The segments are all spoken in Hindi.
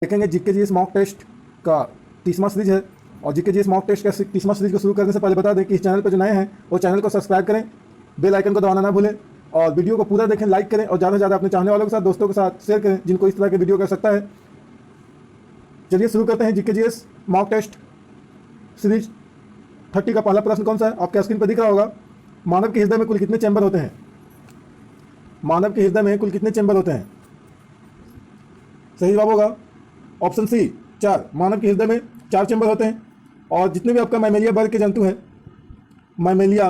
देखेंगे जीके जीएस मॉक टेस्ट का 30वां सीरीज है। और जीके जीएस मॉक टेस्ट का 30वां सीरीज को शुरू करने से पहले बता दें कि इस चैनल पर जो नए हैं वो चैनल को सब्सक्राइब करें, बेल आइकन को दबाना ना भूलें और वीडियो को पूरा देखें, लाइक करें और ज़्यादा से ज़्यादा अपने चाहने वालों के साथ, दोस्तों के साथ शेयर करें जिनको इस तरह के वीडियो कर सकता है। चलिए शुरू करते हैं। GK GS mock test series 30 का पहला प्रश्न कौन सा है? आपके स्क्रीन पर दिख रहा होगा। मानव के हृदय में कुल कितने चैम्बर होते हैं? मानव के हृदय में कुल कितने चैम्बर होते हैं? सही जवाब होगा ऑप्शन सी 4। मानव के हृदय में 4 चैम्बर होते हैं। और जितने भी आपका मैमेलिया वर्ग के जंतु हैं, मैमेलिया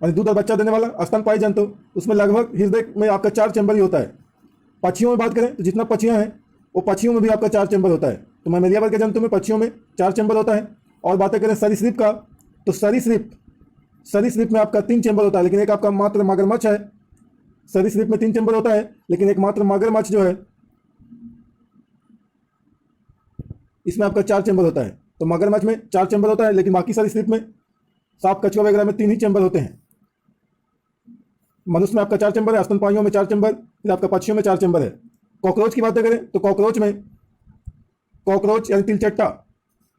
यानी दूध और बच्चा देने वाला स्तनपायी जंतु, उसमें लगभग हृदय में आपका 4 चैम्बर ही होता है। पक्षियों में बात करें तो जितना पक्षियां हैं वो पक्षियों में भी आपका 4 चैम्बर होता है। तो मैमेलिया वर्ग के जंतु में पक्षियों में 4 चैम्बर होता है। और बातें करें सरीसृप का, तो सरीसृप में आपका 3 चैम्बर होता है, लेकिन एक आपका मात्र मगरमच्छ है। सरीसृप में 3 चैम्बर होता है, लेकिन एक मात्र मगरमच्छ जो है इसमें आपका 4 चैम्बर होता है। तो मगरमच्छ में 4 चैम्बर होता है, लेकिन बाकी सरीसृप में, सांप, कछुआ वगैरह में 3 ही चैम्बर होते हैं। मनुष्य में आपका 4 चैम्बर है, स्तनपायियों में 4 चैम्बर, फिर आपका पक्षियों में 4 चैम्बर है। कॉकरोच की बातें करें तो कॉकरोच यानी तिलचट्टा,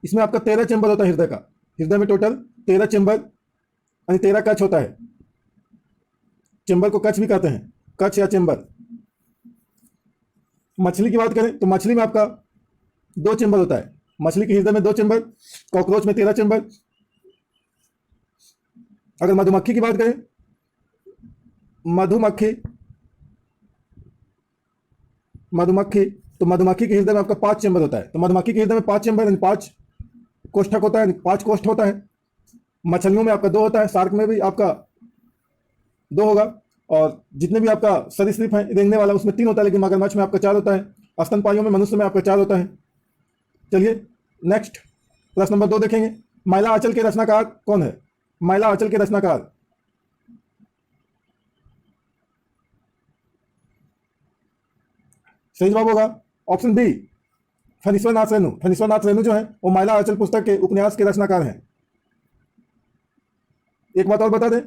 इसमें आपका 13 चैम्बर होता है हृदय का। हृदय में टोटल 13 चैम्बर यानी 13 कक्ष होता है। चैम्बर को कक्ष भी कहते हैं, कक्ष या चैम्बर। मछली की बात करें तो मछली में आपका 2 चैम्बर होता है। मछली के हृदय में 2 चैम्बर, कॉकरोच में 13 चैम्बर। अगर मधुमक्खी की बात करें, मधुमक्खी के हृदय में आपका 5 चैम्बर होता है। तो मधुमक्खी के हृदय में 5 चैम्बर यानी 5 कोष्ठक होता है, 5 कोष्ठ होता है। मछलियों में आपका 2 होता है, शार्क में भी आपका 2 होगा। और जितने भी आपका सरीसृप है रेंगने वाला, उसमें 3 होता है, लेकिन मगरमच्छ में आपका 4 होता है। स्तनपायियों में, मनुष्य में आपका 4 होता है। चलिए नेक्स्ट प्रश्न नंबर 2 देखेंगे। मैला आंचल के रचनाकार कौन है? मैला आंचल के रचनाकार, सही जवाब होगा ऑप्शन बी फणीश्वर नाथ रेणु। फणीश्वर नाथ रेणु जो है वो मैला आंचल पुस्तक के उपन्यास के रचनाकार हैं। एक बात और बता दें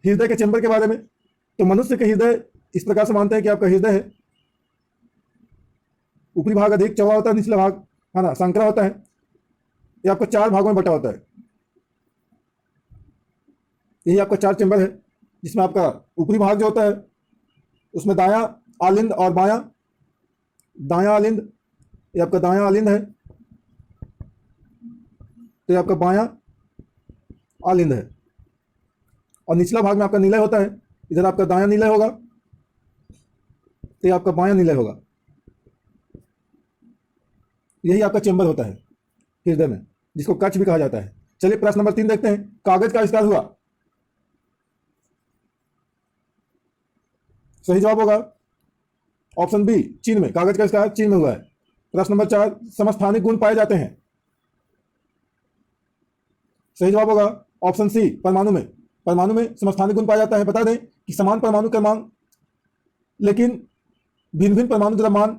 हृदय के चैम्बर के बारे में, तो मनुष्य के हृदय इस प्रकार से मानते हैं कि आपका हृदय है, ऊपरी भाग अधिक चौड़ा होता है, निचला भाग है ना संकरा होता है। ये आपका 4 भागों में बटा होता है। यही आपका 4 चैम्बर है, जिसमें आपका ऊपरी भाग जो होता है उसमें दायां आलिंद और दायां आलिंद, ये आपका दायां आलिंद है, तो ये आपका बायां आलिंद है। और निचला भाग में आपका निलय होता है। इधर आपका दायां निलय होगा, तो ये आपका बायां निलय होगा। यही आपका चैम्बर होता है हृदय में, जिसको कक्ष भी कहा जाता है। चलिए प्रश्न नंबर 3 देखते हैं। कागज का आविष्कार हुआ? सही जवाब होगा ऑप्शन बी चीन में। कागज का आविष्कार चीन में हुआ है। प्रश्न नंबर 4, समस्थानिक गुण पाए जाते हैं? सही जवाब होगा ऑप्शन सी परमाणु में। परमाणु में समस्थानिक गुण पाया जाता है। बता दें कि समान परमाणु क्रमांक लेकिन भिन्न भिन्न परमाणु द्रव्यमान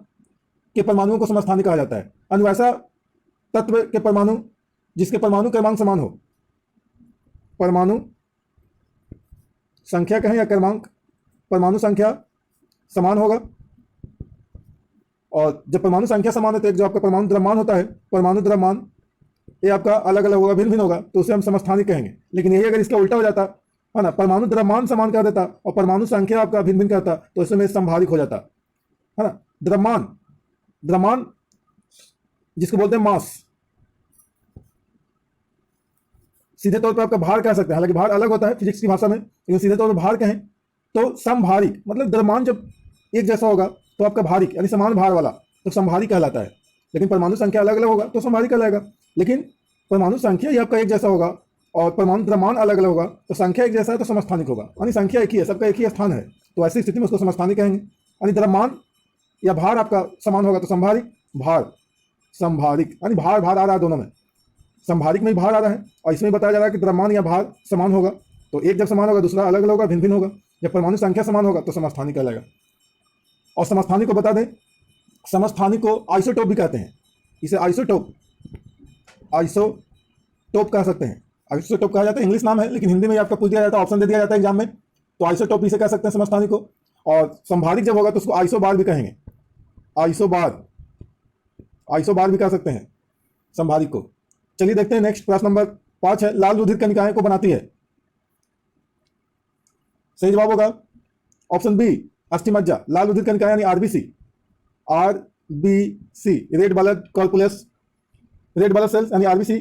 के परमाणुओं को समस्थानिक कहा जाता है। अन्य तत्व के परमाणु जिसके परमाणु क्रमांक समान हो, परमाणु संख्या कहें या क्रमांक, परमाणु संख्या समान होगा। और जब परमाणु संख्या समान है तो एक जो आपका परमाणु द्रव्यमान होता है, परमाणु द्रव्यमान ये आपका अलग अलग होगा, भिन्न भिन्न होगा, तो उसे हम समस्थानिक कहेंगे। लेकिन यही अगर इसका उल्टा हो जाता है ना, परमाणु द्रव्यमान समान कर देता और परमाणु संख्या आपका भिन्न भिन्न करता, तो इसमें संभारिक हो जाता है ना। द्रव्यमान जिसको बोलते हैं मास, सीधे तौर पर आपका भार कह सकते हैं, हालांकि भार अलग होता है फिजिक्स की भाषा में, लेकिन सीधे तौर पर भार कहें तो समभारिक, मतलब द्रव्यमान जब एक जैसा होगा तो आपका भारिक यानी समान भार वाला तो समभारिक कहलाता है। लेकिन परमाणु संख्या अलग अलग होगा तो समभारिक कहलाएगा। लेकिन परमाणु संख्या ही आपका एक जैसा होगा और परमाणु द्रव्यमान अलग अलग होगा, तो संख्या एक जैसा है तो समस्थानिक होगा, यानी संख्या एक ही है, सबका एक ही स्थान है, तो ऐसी स्थिति में उसको समस्थानिक कहेंगे। यानी द्रव्यमान या भार आपका समान होगा तो संभारिक, यानी भार आ रहा है दोनों में, संभारिक में ही भार आ रहा है। और इसमें बताया जा रहा है कि द्रव्यमान या भार समान होगा, तो एक जब समान होगा दूसरा अलग अलग होगा, भिन्न भिन्न होगा। जब परमाणु संख्या समान होगा तो समस्थानिक कहलाएगा। और समस्थानिक को बता दें, समस्थानिक को आइसोटोप भी कहते हैं। इसे आइसोटोप कह सकते हैं, आइसोटोप कहा जाता है, इंग्लिश नाम है, लेकिन हिंदी में आपका पूछ दिया जाता है, ऑप्शन दे दिया जाता है एग्जाम में, तो आइसोटोप इसे कह सकते हैं समस्थानिक को। और संभारिक जब होगा तो उसको आइसोबार भी कहेंगे। आइसोबार, आइसोबार भी कह सकते हैं संभारिक को। चलिए देखते हैं नेक्स्ट। प्रश्न नंबर 5 है, लाल रुधिर कणिकाएं को बनाती है। सही जवाब होगा ऑप्शन बी, अस्थिमज्जा। लाल रुधिर कणिकाएं यानी RBC, RBC red blood corpuscles, red blood cells यानी आरबीसी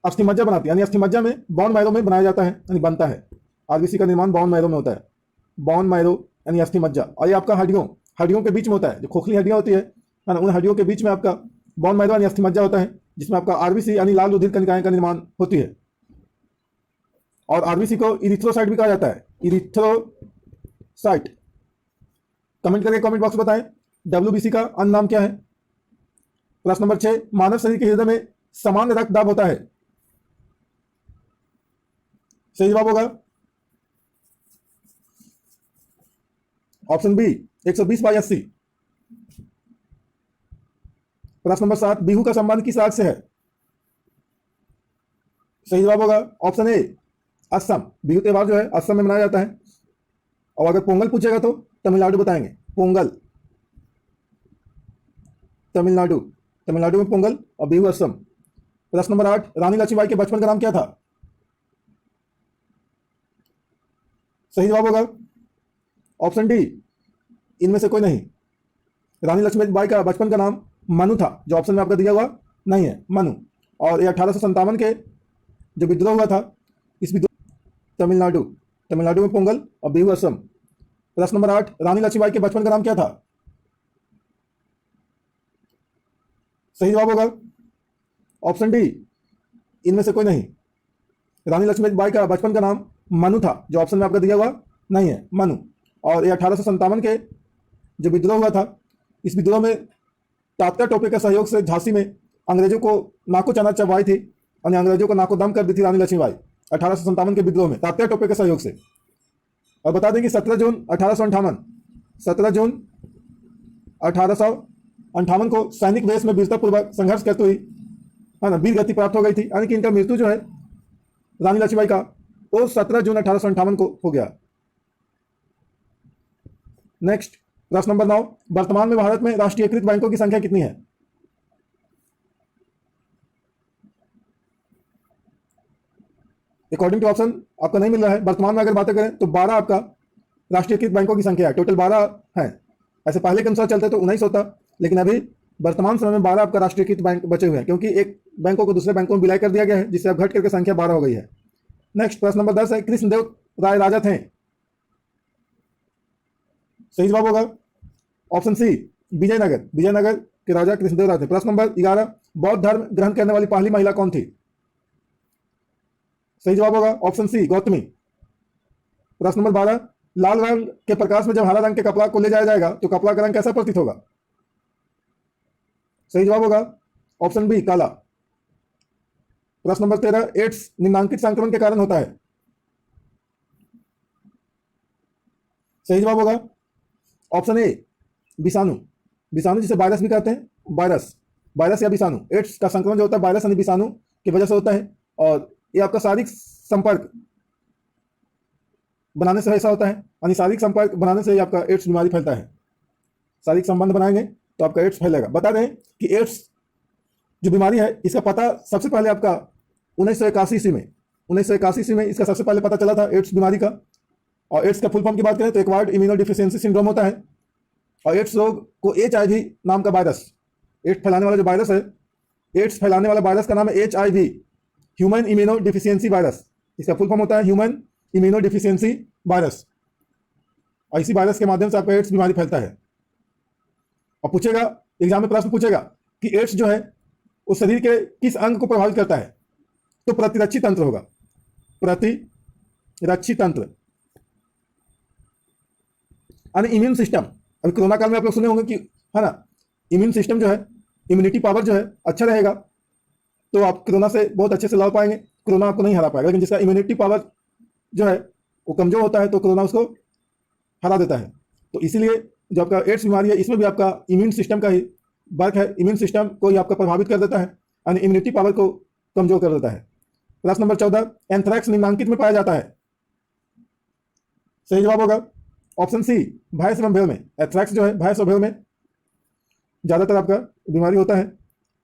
अस्थिमज्जा बनाती है, यानी अस्थिमज्जा में बोन मैरो में बनाया जाता है, यानी बनता है। आरबीसी का निर्माण बोन मैरो में होता है, बोन मैरो यानी अस्थिमज्जा। और ये आपका हड्डियों के बीच में होता है, जो खोखली हड्डियां होती है ना, उन हड्डियों के बीच में आपका बोन मैरो यानी अस्थिमज्जा होता है, जिसमें आपका आरबीसी यानी लाल रुधिर कणिकाएं का निर्माण होती है। और आरबीसी को इरिथ्रोसाइट भी कहा जाता है, इरिथ्रोसाइट। कमेंट करके कमेंट बॉक्स में बताएं डब्ल्यूबीसी का अन्य नाम क्या है। प्रश्न नंबर 6, मानव शरीर के हृदय में समान रक्त दाब होता है। सही जवाब होगा ऑप्शन बी, 120/80। प्रश्न नंबर 7, बिहू का संबंध किस राज्य से है। सही जवाब होगा ऑप्शन ए, असम। बिहू त्योहार जो है असम में मनाया जाता है। और अगर पोंगल पूछेगा तो तमिलनाडु बताएंगे, पोंगल तमिलनाडु, तमिलनाडु में पोंगल और बिहू असम। प्रश्न नंबर 8, रानी लक्ष्मीबाई के बचपन का नाम क्या था। सही जवाब होगा ऑप्शन डी, इनमें से कोई नहीं। रानी लक्ष्मीबाई का बचपन का नाम मनु था, जो ऑप्शन में आपका दिया हुआ नहीं है, मनु। और ये 1857 के जो विद्रोह हुआ था, इस विद्रोह तमिलनाडु, तमिलनाडु में पोंगल और बिहू असम। प्रश्न नंबर 8, रानी लक्ष्मीबाई के बचपन का नाम क्या था। सही जवाब होगा ऑप्शन डी, इनमें से कोई नहीं। रानी लक्ष्मीबाई का बचपन का नाम मनु था, जो ऑप्शन में आपका दिया हुआ नहीं है, मनु। और ये 1857 के जो विद्रोह हुआ था, इस विद्रोह में तात्या टोपे के सहयोग से झांसी में अंग्रेजों को नाको चना चबवाई थी, और अंग्रेजों को नाको दम कर दी थी रानी लक्ष्मीबाई 1857 के विद्रोह में तात्या टोपे के सहयोग से। और बता दें कि 17 जून 1858 को सैनिक वेश में वीरतापूर्वक संघर्ष करते हुई है ना वीर गति प्राप्त हो गई थी, यानी कि इनका मृत्यु जो है रानी लक्ष्मीबाई का वो 17 जून 1858 को हो गया। नेक्स्ट प्रश्न नंबर 9, वर्तमान में भारत में राष्ट्रीयकृत बैंकों की संख्या कितनी है। अकॉर्डिंग टू ऑप्शन आपका नहीं मिल रहा है। वर्तमान में अगर बातें करें तो 12 आपका राष्ट्रीयकृत बैंकों की संख्या है, टोटल 12 है। ऐसे पहले के अनुसार चलते तो 19 होता, लेकिन अभी वर्तमान समय में 12 आपका राष्ट्रीयकृत बैंक बचे हुए हैं, क्योंकि एक बैंकों को दूसरे बैंकों में विलय कर दिया गया है, जिससे अब घट करके संख्या 12 हो गई है। नेक्स्ट प्रश्न नंबर 10 है, कृष्णदेव राय राजा थे। सही जवाब होगा ऑप्शन सी, विजयनगर, विजयनगर के राजा कृष्णदेव राय थे। प्रश्न नंबर 11, बौद्ध धर्म ग्रहण करने वाली पहली महिला कौन थी। सही जवाब होगा ऑप्शन सी, गौतमी। प्रश्न नंबर 12, लाल रंग के प्रकाश में जब हरा रंग के कपड़ा को ले जाया जाएगा तो कपड़ा का रंग कैसा प्रतीत होगा। सही जवाब होगा ऑप्शन बी, काला। प्रश्न नंबर 13, एड्स निम्नांकित संक्रमण के कारण होता है। सही जवाब होगा ऑप्शन ए, विषाणु, विषाणु जिसे वायरस भी कहते हैं, वायरस, वायरस या विषाणु। एड्स का संक्रमण जो होता है वायरस यानी विषाणु की वजह से होता है, और ये आपका शारीरिक संपर्क बनाने से ऐसा होता है, यानी शारीरिक संपर्क बनाने से ही आपका एड्स बीमारी फैलता है। शारीरिक संबंध बनाएंगे तो आपका एड्स फैलेगा। बता दें कि एड्स जो बीमारी है इसका पता सबसे पहले आपका 1981 ईस्वी में, 1981 ईस्वी में इसका सबसे पहले पता चला था एड्स बीमारी का। और एड्स का फुल फॉर्म की बात करें तो एक्वायर्ड इम्यूनोडेफिशिएंसी सिंड्रोम होता है। और एड्स रोग को HIV नाम का वायरस, एड्स फैलाने वाला जो वायरस है, एड्स फैलाने वाला वायरस का नाम है HIV, ह्यूमन इम्यूनोडेफिशिएंसी वायरस। इसका फुल फॉर्म होता है ह्यूमन इम्यूनोडेफिशिएंसी वायरस। और इसी वायरस के माध्यम से आपका एड्स बीमारी फैलता है। और पूछेगा एग्जाम में प्रश्न पूछेगा कि एड्स जो है वो शरीर के किस अंग को प्रभावित करता है, तो प्रतिरक्षी तंत्र होगा, प्रतिरक्षी तंत्र यानी इम्यून सिस्टम। अभी कोरोना काल में आप लोग सुने होंगे कि है ना, इम्यून सिस्टम जो है, इम्यूनिटी पावर जो है अच्छा रहेगा तो आप कोरोना से बहुत अच्छे से लड़ पाएंगे, कोरोना आपको नहीं हरा पाएगा। लेकिन जिसका इम्यूनिटी पावर जो है वो कमजोर होता है तो कोरोना उसको हरा देता है। तो इसीलिए जो आपका एड्स बीमारी है इसमें भी आपका इम्यून सिस्टम का ही वर्क है, इम्यून सिस्टम को ही आपका प्रभावित कर देता है, यानी इम्यूनिटी पावर को कमजोर कर देता है। प्रश्न नंबर 14, एंथ्रैक्स निम्नांकित में पाया जाता है। सही जवाब होगा ऑप्शन सी, भैंस एवं भेड़ में। एंथ्रैक्स जो है भैंस और भेड़ में ज़्यादातर आपका बीमारी होता है।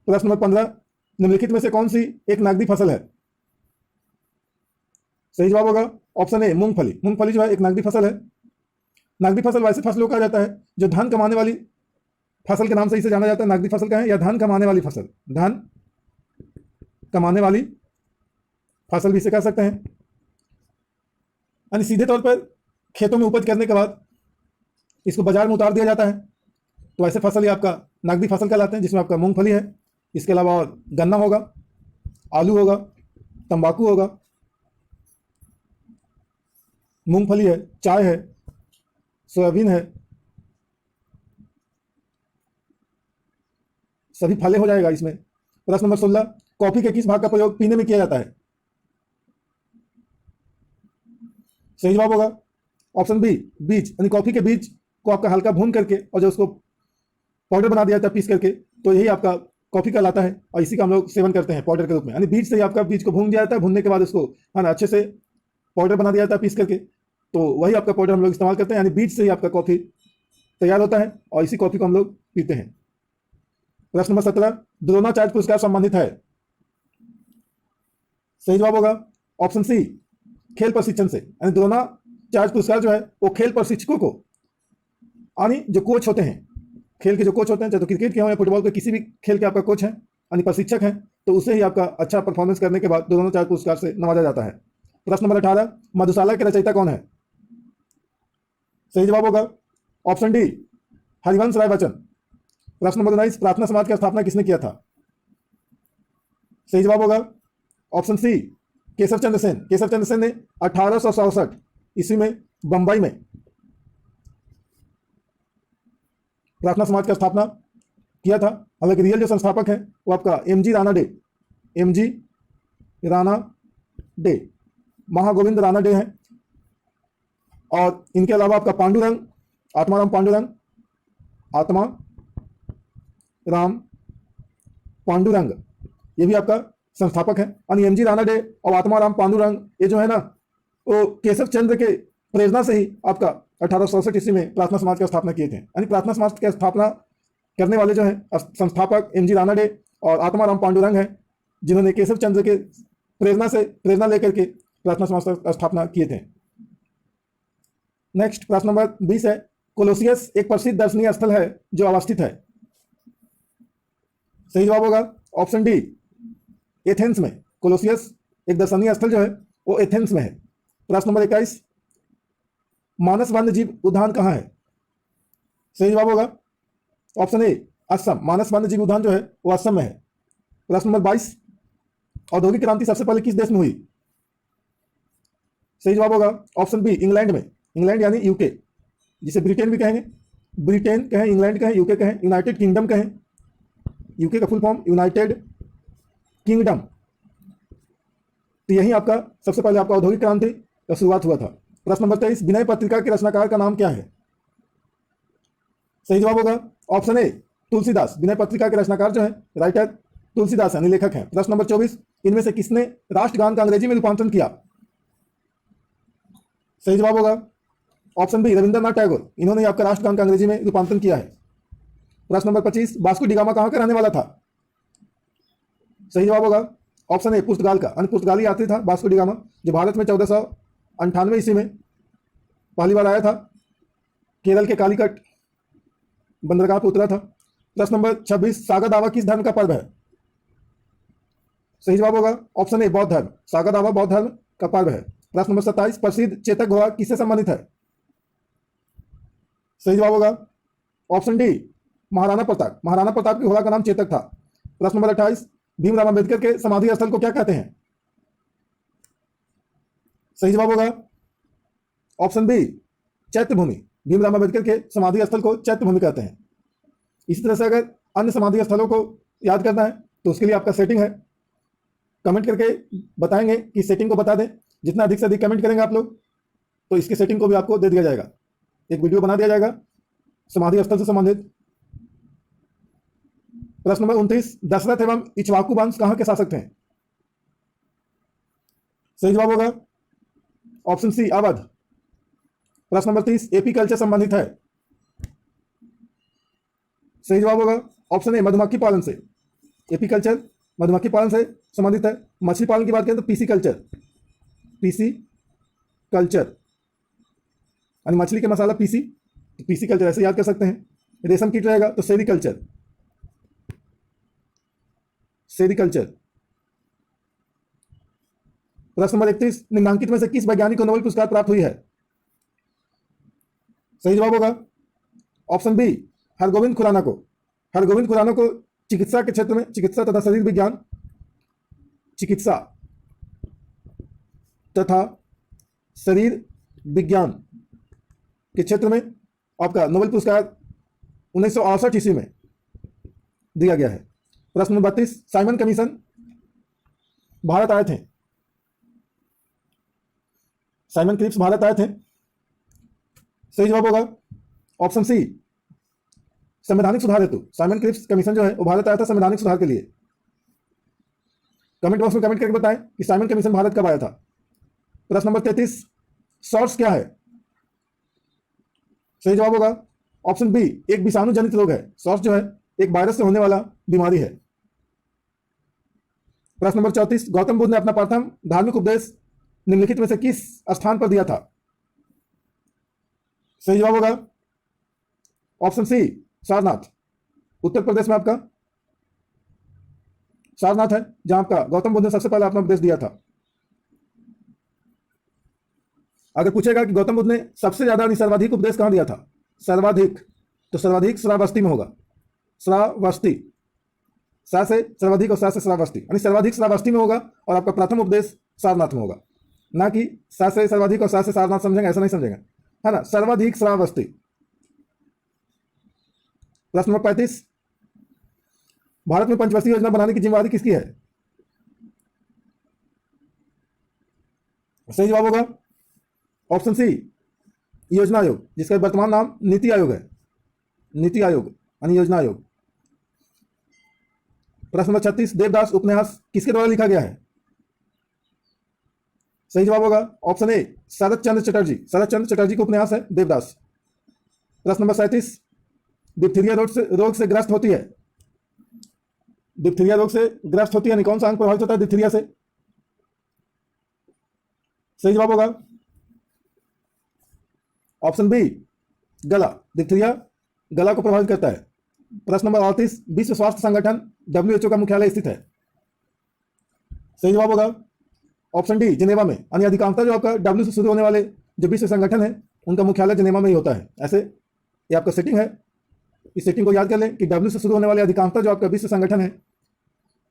प्रश्न नंबर 15, निम्नलिखित में से कौन सी एक नकदी फसल है? सही जवाब होगा ऑप्शन ए मूंगफली। मूंगफली जो है एक नकदी फसल है। नकदी फसल वैसे फसलों का जाता है जो धन कमाने वाली फसल के नाम से इसे जाना जाता है। नकदी फसल का है या धन कमाने वाली फसल, धन कमाने वाली फसल भी इसे कह सकते हैं। यानी सीधे तौर पर खेतों में उपज करने के बाद इसको बाजार में उतार दिया जाता है, तो ऐसे फसल ही आपका नकदी फसल कहलाते हैं, जिसमें आपका मूंगफली है, इसके अलावा और गन्ना होगा, आलू होगा, तंबाकू होगा, मूंगफली है, चाय है, सोयाबीन है, सभी फले हो जाएगा इसमें। प्रश्न नंबर 16, कॉफी के किस भाग का प्रयोग पीने में किया जाता है? सही जवाब होगा ऑप्शन बी बीज। यानी कॉफी के बीज को आपका हल्का भून करके और जो उसको पाउडर बना दिया जाता है पीस करके, तो यही आपका कॉफी कहलाता है और इसी का हम लोग सेवन करते हैं पाउडर के रूप में। यानी बीज से ही आपका बीज को भून दिया जाता है, भूनने के बाद उसको है ना अच्छे से पाउडर बना दिया जाता है पीस करके, तो वही आपका पाउडर हम लोग इस्तेमाल करते हैं। यानी बीज से ही आपका कॉफी तैयार होता है और इसी कॉफी को हम लोग पीते हैं। प्रश्न नंबर 17, द्रोणाचार्य पुरस्कार संबंधित है? सही जवाब होगा ऑप्शन सी खेल प्रशिक्षण से। यानी द्रोणाचार्य पुरस्कार जो है वो खेल प्रशिक्षकों को, यानी जो कोच होते हैं, खेल के जो कोच होते हैं, चाहे तो क्रिकेट के हो या फुटबॉल के, किसी भी खेल के आपका कोच है यानी प्रशिक्षक है, तो उसे ही आपका अच्छा परफॉर्मेंस करने के बाद द्रोणाचार्य पुरस्कार से नवाजा जाता है। प्रश्न नंबर 18, मधुशाला के रचयिता कौन है? सही जवाब होगा ऑप्शन डी हरिवंश राय बच्चन। प्रश्न नंबर 19, प्रार्थना समाज की स्थापना किसने किया था? सही जवाब होगा ऑप्शन सी केशव चंद्र सेन। केशव चंद्र सेन ने 1867 ईस्वी में बंबई में प्रार्थना समाज का स्थापना किया था। हालांकि रियल जो संस्थापक है वो आपका MG Ranade, MG Ranade, Mahagovind Ranade हैं। और इनके अलावा आपका पांडुरंग, आत्माराम पांडुरंग, आत्माराम पांडुरंग, ये भी आपका संस्थापक है। यानी एमजी राणा डे और आत्माराम पांडुरंग ये जो है ना, वो केशव चंद्र के प्रेरणा से ही आपका 1867 ईस्वी में प्रार्थना समाज की स्थापना किए थे। यानी प्रार्थना समाज की स्थापना करने वाले जो हैं संस्थापक एमजी राणा डे और आत्माराम पांडुरंग हैं, जिन्होंने केशव चंद्र के प्रेरणा लेकर के प्रार्थना समाज की स्थापना किए थे। नेक्स्ट प्रश्न नंबर 20 है, कोलोसियस एक प्रसिद्ध दर्शनीय स्थल है जो अवस्थित है? सही जवाब होगा ऑप्शन डी एथेंस में। कोलोसियस एक दर्शनीय स्थल जो है वो एथेंस में है। प्रश्न नंबर 21, मानस वन्य जीव उद्यान कहाँ है? सही जवाब होगा ऑप्शन ए असम। मानस वन्य जीव उद्यान जो है वो असम में है। प्रश्न नंबर 22, औद्योगिक क्रांति सबसे पहले किस देश में हुई? सही जवाब होगा ऑप्शन बी इंग्लैंड में। इंग्लैंड यानी यूके, जिसे ब्रिटेन भी कहेंगे, ब्रिटेन कहें, इंग्लैंड कहें, यूके कहें, यूनाइटेड किंगडम कहें। यूके का फुल फॉर्म यूनाइटेड किंगडम। तो यही आपका सबसे पहले आपका औद्योगिक क्रांति का शुरुआत हुआ था। प्रश्न नंबर 23, विनय पत्रिका के रचनाकार का नाम क्या है? सही जवाब होगा ऑप्शन ए तुलसीदास। विनय पत्रिका के रचनाकार जो है राइटर तुलसीदास यानी लेखक हैं। प्रश्न नंबर 24, इनमें से किसने राष्ट्रगान का अंग्रेजी में रूपांतरण किया? सही जवाब होगा ऑप्शन बी रविंद्रनाथ टैगोर। इन्होंने आपका राष्ट्रगान का अंग्रेजी में रूपांतरण किया है। प्रश्न नंबर 25, वास्को डिगामा कहाँ का रहने वाला था? सही जवाब होगा ऑप्शन ए पुर्तगाल का। यानी पुर्तगाली यात्री था वास्को डिगामा, जो भारत में 1498 ईस्वी में पहली बार आया था, केरल के कालीकट बंदरगाह पर उतरा था। प्रश्न नंबर 26, सागा दावा किस धर्म का पर्व है? सही जवाब होगा ऑप्शन ए बौद्ध धर्म। सागा दावा बौद्ध धर्म का पर्व है। प्रश्न नंबर 27, प्रसिद्ध चेतक घोड़ा किससे संबंधित है? सही जवाब होगा ऑप्शन डी महाराणा प्रताप। महाराणा प्रताप के घोड़ा का नाम चेतक था। प्रश्न नंबर 28, भीमराव अंबेडकर के समाधि स्थल को क्या कहते हैं? सही जवाब होगा ऑप्शन बी चैत्य भूमि। भीमराव अंबेडकर के समाधि स्थल को चैत्य भूमि कहते हैं। इसी तरह से अगर अन्य समाधि स्थलों को याद करना है तो उसके लिए आपका सेटिंग है, कमेंट करके बताएंगे कि सेटिंग को बता दें। जितना अधिक से अधिक कमेंट करेंगे आप लोग तो इसकी सेटिंग को भी आपको दे दिया जाएगा, एक वीडियो बना दिया जाएगा समाधि स्थल से संबंधित। प्रश्न नंबर 29, दशरथ एवं इक्ष्वाकु वंश कहां के शासक थे? सही जवाब होगा ऑप्शन सी अवध। प्रश्न नंबर 30, एपी कल्चर संबंधित है? सही जवाब होगा ऑप्शन ए मधुमक्खी पालन से। एपी कल्चर मधुमक्खी पालन से संबंधित है। मछली पालन की बात करें तो पीसी कल्चर, पीसी कल्चर यानी मछली के मसाला पीसी, तो पीसी कल्चर ऐसे याद कर सकते हैं। रेशम कीट रहेगा तो सेरीकल्चर, सेरीकल्चर। प्रश्न नंबर 31, निम्नांकित में से किस वैज्ञानिक को नोबेल पुरस्कार प्राप्त हुई है? सही जवाब होगा ऑप्शन बी हरगोविंद खुराना को। हरगोविंद खुराना को चिकित्सा के क्षेत्र में, चिकित्सा तथा शरीर विज्ञान, चिकित्सा तथा शरीर विज्ञान के क्षेत्र में आपका नोबेल पुरस्कार 1968 ईस्वी में दिया गया है। प्रश्न नंबर 32, साइमन कमीशन भारत आए थे। साइमन क्रिप्स भारत आए थे। सही जवाब होगा ऑप्शन सी संवैधानिक सुधार हेतु। साइमन क्रिप्स कमीशन जो है वो भारत आया था संवैधानिक सुधार के लिए। कमेंट बॉक्स में कमेंट करके बताएं कि साइमन कमीशन भारत कब आया था। प्रश्न नंबर 33, सॉर्स क्या है? सही जवाब होगा ऑप्शन बी एक विषाणु जनित रोग है। सॉर्स जो है एक वायरस से होने वाला बीमारी है। प्रश्न नंबर 34, गौतम बुद्ध ने अपना प्रथम धार्मिक उपदेश निम्नलिखित में से किस स्थान पर दिया था? सही जवाब होगा ऑप्शन सी सारनाथ। उत्तर प्रदेश में आपका सारनाथ है जहां आपका गौतम बुद्ध ने सबसे पहले अपना उपदेश दिया था। अगर पूछेगा कि गौतम बुद्ध ने सबसे ज्यादा सर्वाधिक उपदेश कहां दिया था, सर्वाधिक, तो सर्वाधिक श्रावस्ती में होगा। श्रावस्ती, सा से सर्वाधिक और सा से श्रावस्ती, यानी सर्वाधिक श्रावस्ती में होगा और आपका प्रथम उपदेश सारनाथ में होगा। ना कि सा से सर्वाधिक और सा से सारनाथ समझेंगे, ऐसा नहीं समझेंगे, है ना, सर्वाधिक श्रावस्ती। प्रश्न नंबर 35, भारत में पंचवर्षीय योजना बनाने की जिम्मेदारी किसकी है? सही जवाब होगा ऑप्शन सी योजना आयोग, जिसका वर्तमान नाम नीति आयोग है। नीति आयोग यानी योजना आयोग। प्रश्न नंबर 36, देवदास उपन्यास किसके द्वारा लिखा गया है? सही जवाब होगा ऑप्शन ए शरद चंद्र चटर्जी। शरद चंद्र चटर्जी का उपन्यास है देवदास। प्रश्न नंबर 37, डिप्थीरिया रोग से ग्रस्त होती है। डिप्थीरिया रोग से ग्रस्त होती है, कौन सा अंग प्रभावित होता है डिप्थीरिया से? सही जवाब होगा ऑप्शन बी गला। डिप्थीरिया गला को प्रभावित करता है। प्रश्न नंबर 38, विश्व स्वास्थ्य संगठन WHO का मुख्यालय स्थित है। सही जवाब होगा ऑप्शन डी जिनेवा में, यानी अधिकांशतः जो आपका W से शुरू होने वाले जो विश्व संगठन है उनका मुख्यालय जिनेवा में ही होता है। ऐसे ये आपका सेटिंग है, इस सेटिंग को याद कर लें कि W से शुरू होने वाले अधिकांशतः जो आपका विश्व संगठन है,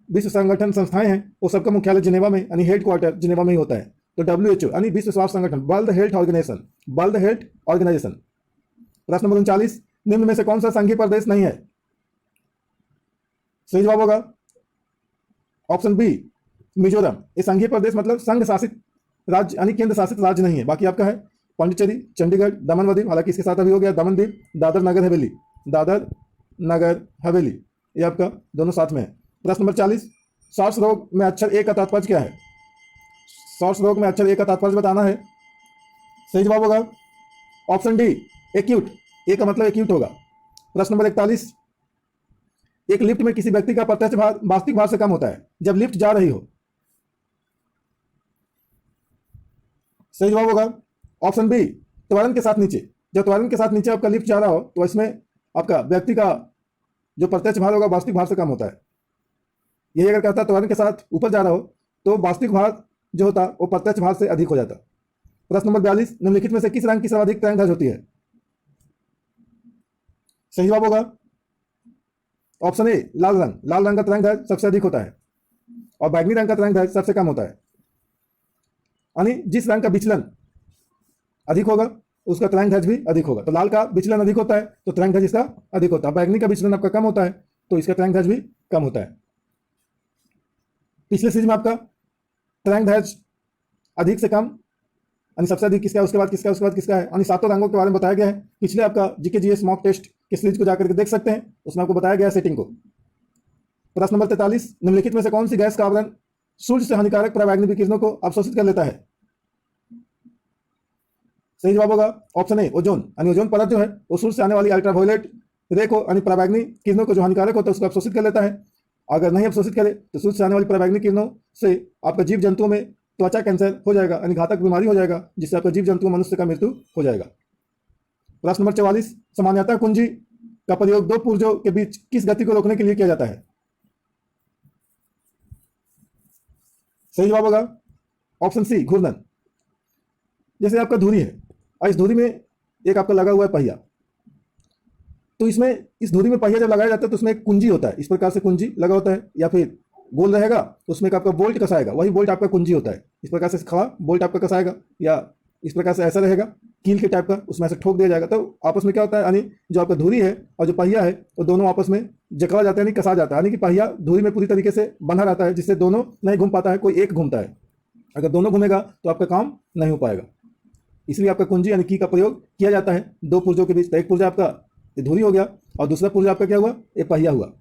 विश्व संगठन संस्थाएं हैं, वो सबका मुख्यालय जिनेवा में यानी हेड क्वार्टर जिनेवा में ही होता है। तो WHO यानी विश्व स्वास्थ्य संगठन, World Health Organization, World Health Organization. प्रश्न नंबर 39, निम्न में से कौन सा संघीय प्रदेश नहीं है? सही जवाब होगा ऑप्शन बी मिजोरम। ये संघीय प्रदेश मतलब संघ शासित राज्य यानी केंद्र शासित राज्य नहीं है। बाकी आपका है पांडिचेरी, चंडीगढ़, दमन व दीव, हालांकि इसके साथ अभी हो गया दमन दीव, दादर नगर हवेली, दादर नगर हवेली, ये आपका दोनों साथ में है। प्रश्न नंबर 40, सॉर्स रोग में अक्षर ए का तात्पर्य क्या है? सॉर्स रोग में अक्षर ए का तात्पर्य बताना है। सही जवाब होगा ऑप्शन डी एक्यूट। ए का मतलब एक्यूट होगा। प्रश्न नंबर 41, एक लिफ्ट में किसी व्यक्ति का प्रत्यक्ष भार वास्तविक भार से कम होता है जब लिफ्ट जा रही हो। सही जवाब होगा ऑप्शन बी त्वरण के साथ नीचे। जब त्वरण के साथ नीचे आपका लिफ्ट जा रहा हो तो इसमें आपका व्यक्ति का जो प्रत्यक्ष भार होगा वास्तविक भार से कम होता है। यही अगर कहता त्वरण के साथ ऊपर जा रहा हो तो वास्तविक भार जो होता वो प्रत्यक्ष भार से अधिक हो जाता। प्रश्न नंबर 42, निम्नलिखित में से किस रंग की सर्वाधिक तरंग दैर्घ्य होती है? सही जवाब होगा ऑप्शन ए लाल रंग। लाल रंग का तरंग दैर्घ्य सबसे अधिक होता है और बैंगनी रंग का तरंग दैर्घ्य सबसे कम होता है। यानी जिस रंग का विचलन अधिक होगा उसका तरंग दैर्घ्य भी अधिक होगा। तो लाल का विचलन अधिक होता है तो तरंग दैर्घ्य इसका अधिक होता है। बैंगनी का विचलन आपका कम होता है तो इसका तरंग दैर्घ्य भी कम होता है। पिछले सीरीज में आपका तरंग दैर्घ्य अधिक से कम यानी सबसे अधिक किसका है, उसके बाद किसका, उसके बाद किसका है, यानी सातों रंगों के बारे में बताया गया है। पिछले आपका जीके जीएस मॉक टेस्ट की सीरीज को जाकर के देख सकते हैं, उसमें आपको बताया गया है सेटिंग को। प्रश्न नंबर 43, निम्नलिखित में से कौन सी गैस का आवरण सूर्य से हानिकारक पराबैंगनी विकिरणों को अवशोषित कर लेता है? सही जवाब होगा ऑप्शन ए ओजोन। यानी ओजोन परत जो है वो सूर्य से आने वाली अल्ट्रावायलेट रे को यानी पराबैंगनी किरणों को जो हानिकारक होता है उसको अवशोषित कर लेता है। अगर नहीं अवशोषित करे तो सूर्य से आने वाली पराबैंगनी किरणों से आपका जीव जंतुओं में त्वचा कैंसर हो जाएगा, यानी घातक बीमारी हो जाएगा, जिससे आपका जीव जंतु मनुष्य का मृत्यु हो जाएगा। प्रश्न नंबर 44, सामान्यतः कुंजी का प्रयोग दो पुर्जों के बीच किस गति को रोकने के लिए किया जाता है? सही जवाब होगा ऑप्शन सी, घूर्णन। जैसे आपका धुरी है और इस धुरी में एक आपका लगा हुआ है पहिया, तो इसमें इस धुरी में पहिया जब लगाया जाता है तो उसमें एक कुंजी होता है, इस प्रकार से कुंजी लगा होता है, या फिर गोल रहेगा तो उसमें एक आपका बोल्ट कसाएगा, वही बोल्ट आपका कुंजी होता है। इस प्रकार से खड़ा बोल्ट आपका कसाएगा, या इस प्रकार से ऐसा रहेगा कील के टाइप का, उसमें ऐसे ठोक दिया जाएगा, तो आपस में क्या होता है, यानी जो आपका धुरी है और जो पहिया है वो दोनों आपस में जकड़ा जाता है, यानी कसा जाता है, यानी कि पहिया धुरी में पूरी तरीके से बंधा रहता है, जिससे दोनों नहीं घूम पाता है, कोई एक घूमता है। अगर दोनों घूमेगा तो आपका काम नहीं हो पाएगा, इसलिए आपका कुंजी यानी की का प्रयोग किया जाता है दो पुर्जों के बीच। तो एक पुर्जा आपका धुरी हो गया और दूसरा पुर्जा आपका क्या हुआ, एक पहिया हुआ,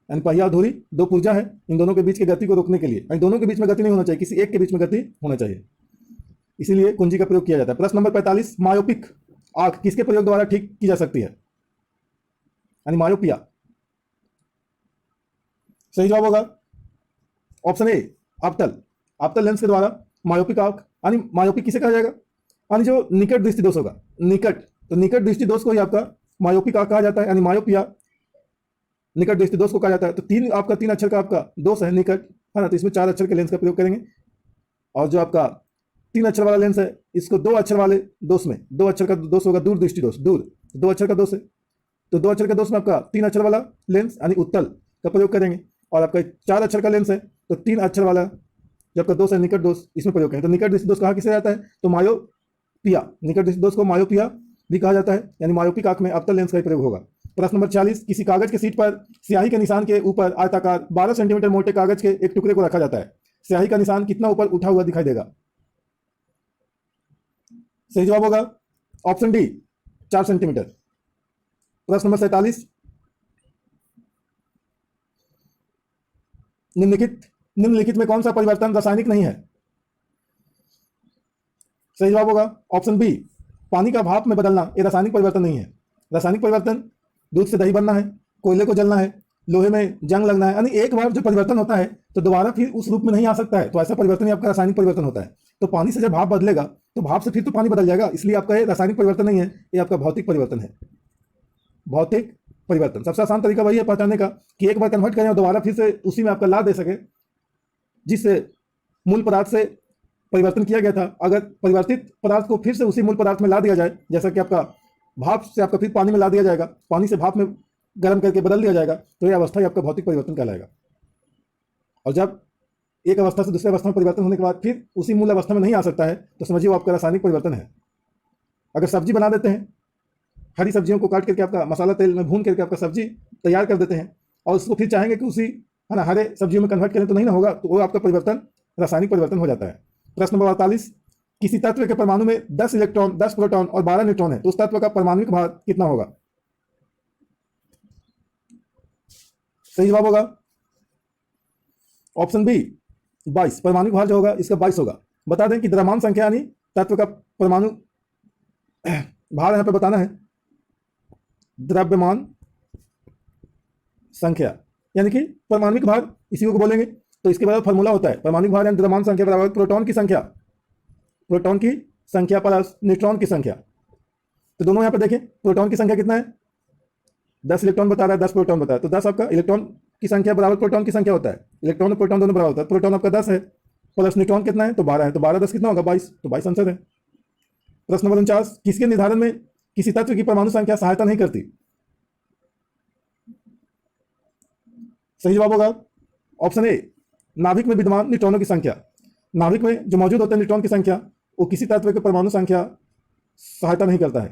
यानी पहिया और धुरी दो पुर्जा है, इन दोनों के बीच की गति को रोकने के लिए, यानी दोनों के बीच में गति नहीं होना चाहिए, किसी एक के बीच में गति होना चाहिए, इसीलिए कुंजी का प्रयोग किया जाता है। प्रश्न नंबर 45, मायोपिक आंख किसके प्रयोग द्वारा ठीक की जा सकती है? यानी मायोपिया। सही जवाब होगा ऑप्शन ए, आपतल लेंस के द्वारा मायोपिक आंख, यानी मायोपिक किसे कहा जाएगा, यानी जो निकट दृष्टि दोष होगा, निकट दृष्टि दोष को ही आपका मायोपिक आंख कहा जाता है, यानी मायोपिया निकट दृष्टि दोष को कहा जाता है। तो तीन अक्षर का आपका दोष है निकट, है ना, तो इसमें 4 अक्षर के लेंस का प्रयोग करेंगे, और जो आपका 3 अक्षर वाला लेंस है इसको 2 अक्षर वाले दोष में, 2 अक्षर का दोष होगा दूर दृष्टि दोष, 2 अक्षर का दोष है, तो 2 अक्षर का दोष में आपका 3 अक्षर वाला लेंस यानी उत्तल का प्रयोग करेंगे, और आपका 4 अक्षर का लेंस है तो 3 अक्षर वाला जो आपका दोष है निकट दोष, इसमें प्रयोग करेंगे। तो निकट दृष्टि दोष कहा किसे जाता है, तो मायोपिया, निकट दृष्टि दोष को मायोपिया भी कहा जाता है, यानी मायोपिक आंख में आपतल लेंस का प्रयोग होगा। प्रश्न नंबर 46, किसी कागज के सीट पर स्याही के निशान के ऊपर आयताकार 12 सेंटीमीटर मोटे कागज के एक टुकड़े को रखा जाता है, स्याही का निशान कितना ऊपर उठा हुआ दिखाई देगा? सही जवाब होगा ऑप्शन डी, 4 सेंटीमीटर। प्रश्न नंबर 47, निम्नलिखित में कौन सा परिवर्तन रासायनिक नहीं है? सही जवाब होगा ऑप्शन बी, पानी का भाप में बदलना, यह रासायनिक परिवर्तन नहीं है। रासायनिक परिवर्तन दूध से दही बनना है, कोयले को जलना है, लोहे में जंग लगना है, यानी एक बार जो परिवर्तन होता है तो दोबारा फिर उस रूप में नहीं आ सकता है, तो ऐसा परिवर्तन ही आपका रासायनिक परिवर्तन होता है। तो पानी से जब भाप बदलेगा तो भाप से फिर तो पानी बदल जाएगा, इसलिए आपका ये रासायनिक परिवर्तन नहीं है, ये आपका भौतिक परिवर्तन है। भौतिक परिवर्तन सबसे आसान तरीका वही है पहचानने का कि एक बार कन्वर्ट करें और दोबारा फिर से उसी में आपका ला दे सके, जिससे मूल पदार्थ से परिवर्तन किया गया था, अगर परिवर्तित पदार्थ को फिर से उसी मूल पदार्थ में ला दिया जाए, जैसा कि आपका भाप से आपका फिर पानी में ला दिया जाएगा, पानी से भाप में गर्म करके बदल दिया जाएगा, तो यह अवस्था ही आपका भौतिक परिवर्तन कहलाएगा। और जब एक अवस्था से दूसरी अवस्था में परिवर्तन होने के बाद फिर उसी मूल अवस्था में नहीं आ सकता है, तो समझिए वो आपका रासायनिक परिवर्तन है। अगर सब्जी बना देते हैं, हरी सब्जियों को काट करके आपका मसाला तेल में भून करके आपका सब्जी तैयार कर देते हैं और उसको फिर चाहेंगे कि उसी, है ना, हरे सब्जियों में कन्वर्ट करें, तो नहीं ना होगा, तो वो आपका परिवर्तन रासायनिक परिवर्तन हो जाता है। प्रश्न नंबर 48, किसी तत्व के परमाणु में 10 इलेक्ट्रॉन, 10 प्रोटॉन और 12 न्यूट्रॉन है, तो उस तत्व का परमाणुक भार कितना होगा? सही जवाब होगा ऑप्शन बी, 22। परमाणु भार जो होगा इसका 22 होगा। बता दें कि द्रव्यमान संख्या यानी तत्व का परमाणु भार यहां पे बताना है, द्रव्यमान संख्या यानी कि परमाणु भार इसी को बोलेंगे। तो इसके बाद फॉर्मूला होता है परमाणु भार यानी द्रव्यमान संख्या बराबर प्रोटॉन की संख्या प्लस न्यूट्रॉन की संख्या। तो दोनों यहां पे देखें, प्रोटॉन की संख्या कितना है, 10 इलेक्ट्रॉन बता रहा है, 10 प्रोटॉन बता रहा है, तो 10 आपका इलेक्ट्रॉन की संख्या बराबर प्रोटॉन की संख्या होता है, इलेक्ट्रॉन और प्रोटॉन दोनों बराबर होता है। प्रोटॉन आपका 10 है प्लस न्यूट्रॉन कितना है, तो 12 है, तो 12 10 कितना होगा, 22, तो 22 आंसर है। प्रश्न नंबर 49, किसके निर्धारण में किसी तत्व की परमाणु संख्या सहायता नहीं करती? सही जवाब होगा ऑप्शन ए, नाभिक में विद्यमान न्यूट्रॉनों की संख्या। नाभिक में जो मौजूद होते हैं न्यूट्रॉन की संख्या, वो किसी तत्व के परमाणु संख्या सहायता नहीं करता है।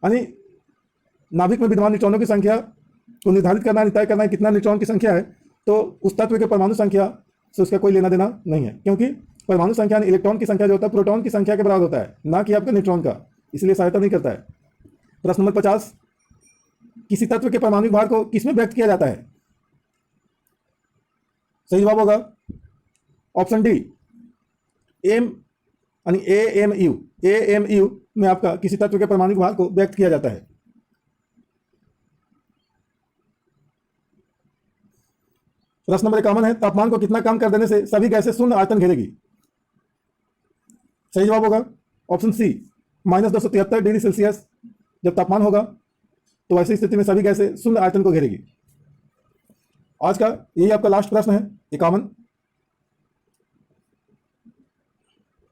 यानी नाभिक में विद्यमान न्यूट्रॉनों की संख्या को निर्धारित करना, तय करना है कितना न्यूट्रॉन की संख्या है, तो उस तत्व के परमाणु संख्या से उसका कोई लेना देना नहीं है, क्योंकि परमाणु संख्या इलेक्ट्रॉन की संख्या जो होता है प्रोटॉन की संख्या के बराबर होता है, ना कि आपका न्यूट्रॉन का, इसलिए सहायता नहीं करता है। प्रश्न नंबर 50, किसी तत्व के परमाणु भार को किसमें व्यक्त किया जाता है? सही जवाब होगा ऑप्शन डी, एम यानी AMU में आपका किसी तत्व के परमाणु भार को व्यक्त किया जाता है। प्रश्न नंबर 51 है, तापमान को कितना कम कर देने से सभी गैसें शून्य आयतन घेरेगी? सही जवाब होगा ऑप्शन सी, -273 डिग्री सेल्सियस जब तापमान होगा तो ऐसी स्थिति में सभी गैसें शून्य आयतन को घेरेगी। आज का यही आपका लास्ट प्रश्न है 51।